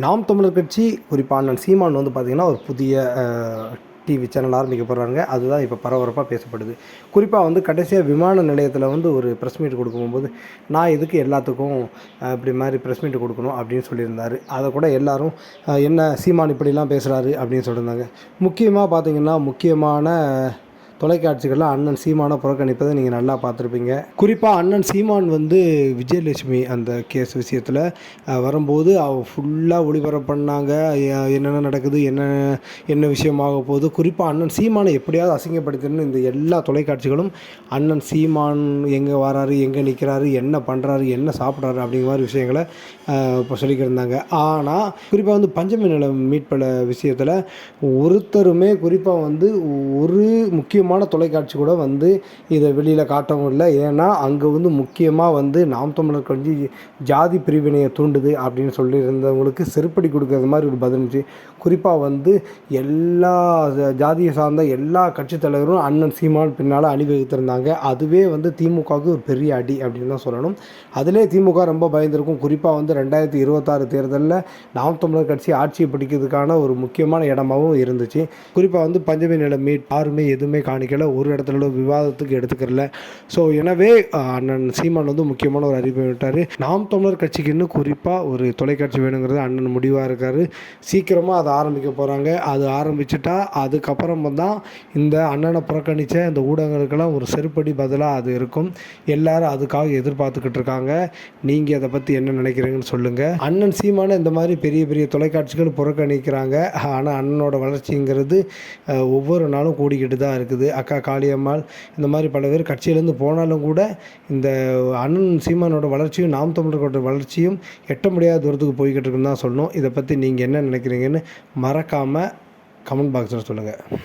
நாம் தமிழர் கட்சி குறிப்பாக அண்ணன் சீமான் வந்து பார்த்திங்கன்னா ஒரு புதிய டிவி சேனல் ஆரம்பிக்க போகிறாங்க. அதுதான் இப்போ பரபரப்பாக பேசப்படுது. குறிப்பாக வந்து கடைசியாக விமான நிலையத்தில் வந்து ஒரு ப்ரெஸ் மீட் கொடுக்கும்போது நான் எதுக்கு எல்லாத்துக்கும் இப்படி மாதிரி ப்ரெஸ் மீட் கொடுக்கணும் அப்படின்னு சொல்லியிருந்தார். அதை கூட எல்லோரும் என்ன சீமான் இப்படிலாம் பேசுகிறாரு அப்படின்னு சொல்லியிருந்தாங்க. முக்கியமாக பார்த்திங்கன்னா முக்கியமான தொலைக்காட்சிகளில் அண்ணன் சீமானை புறக்கணிப்பதை நீங்கள் நல்லா பார்த்துருப்பீங்க. குறிப்பாக அண்ணன் சீமான் வந்து விஜயலட்சுமி அந்த கேஸ் விஷயத்தில் வரும்போது ஃபுல்லாக ஒளிபரப்பு பண்ணாங்க. என்னென்ன நடக்குது, என்ன விஷயமாக போகுது, குறிப்பாக அண்ணன் சீமானை எப்படியாவது அசிங்கப்படுத்தணும்னு இந்த எல்லா தொலைக்காட்சிகளும் அண்ணன் சீமான் எங்கே வராரு, எங்கே நிற்கிறாரு, என்ன பண்ணுறாரு, என்ன சாப்பிட்றாரு அப்படிங்கிற மாதிரி விஷயங்களை இப்போ சொல்லிக்கிட்டு இருந்தாங்க. ஆனால் குறிப்பாக வந்து பஞ்சமி நிலம் மீட்பல விஷயத்தில் ஒருத்தருமே குறிப்பாக வந்து ஒரு முக்கியமான தொலைக்காட்சி கூட வந்து இதை வெளியில் காட்டவும் இல்லை. ஏன்னா அங்கே வந்து முக்கியமாக வந்து நாம் தமிழர் கட்சி ஜாதி பிரிவினையை தூண்டுது அப்படின்னு சொல்லியிருந்தவங்களுக்கு செருப்படி கொடுக்கறது மாதிரி ஒரு பதில். குறிப்பாக வந்து எல்லா ஜாதியை சார்ந்த எல்லா கட்சி தலைவரும் அண்ணன் சீமான் பின்னால் அணிவகுத்திருந்தாங்க. அதுவே வந்து திமுகவுக்கு ஒரு பெரிய அடி அப்படின்னு தான் சொல்லணும். அதிலே திமுக ரொம்ப பயந்துருக்கும். குறிப்பாக வந்து 2026 தேர்தலில் நாம் தமிழர் கட்சி ஆட்சியை பிடிக்கிறதுக்கான ஒரு முக்கியமான இடமாகவும் இருந்துச்சு. குறிப்பாக வந்து பஞ்சமி நிலம் மீட் யாருமே எதுவுமே காணிக்கல, ஒரு இடத்துல விவாதத்துக்கு எடுத்துக்கிறல. ஸோ எனவே அண்ணன் சீமான் வந்து முக்கியமான ஒரு அறிவிப்பை விட்டார். நாம் தமிழர் கட்சிக்குன்னு குறிப்பாக ஒரு தொலைக்காட்சி வேணுங்கிறது அண்ணன் முடிவாக இருக்கார். சீக்கிரமாக அதை ஆரம்பிக்க போகிறாங்க. அது ஆரம்பிச்சுட்டா அதுக்கப்புறம் தான் இந்த அண்ணனை புறக்கணித்த இந்த ஊடகங்களுக்கெல்லாம் ஒரு செருப்படி பதிலாக அது இருக்கும். எல்லாரும் அதுக்காக எதிர்பார்த்துக்கிட்டு இருக்காங்க. நீங்கள் அதை பற்றி என்ன நினைக்கிறீங்கன்னு சொல்லுங்கள். அண்ணன் சீமான இந்த மாதிரி பெரிய பெரிய தொலைக்காட்சிகள் புறக்கணிக்கிறாங்க. ஆனால் அண்ணனோட வளர்ச்சிங்கிறது ஒவ்வொரு நாளும் கூடிக்கிட்டு தான் இருக்குது. அக்கா காளியம்மாள் இந்த மாதிரி பல பேர் கட்சியிலேருந்து போனாலும் கூட இந்த அண்ணன் சீமானோட வளர்ச்சியும் நாம் தமிழர்களோட வளர்ச்சியும் எட்ட முடியாத தூரத்துக்கு போய்கிட்டு இருக்குன்னு தான் சொல்லணும். இதை பற்றி நீங்கள் என்ன நினைக்கிறீங்கன்னு மறக்காமல் கமெண்ட் பாக்ஸில் சொல்லுங்கள்.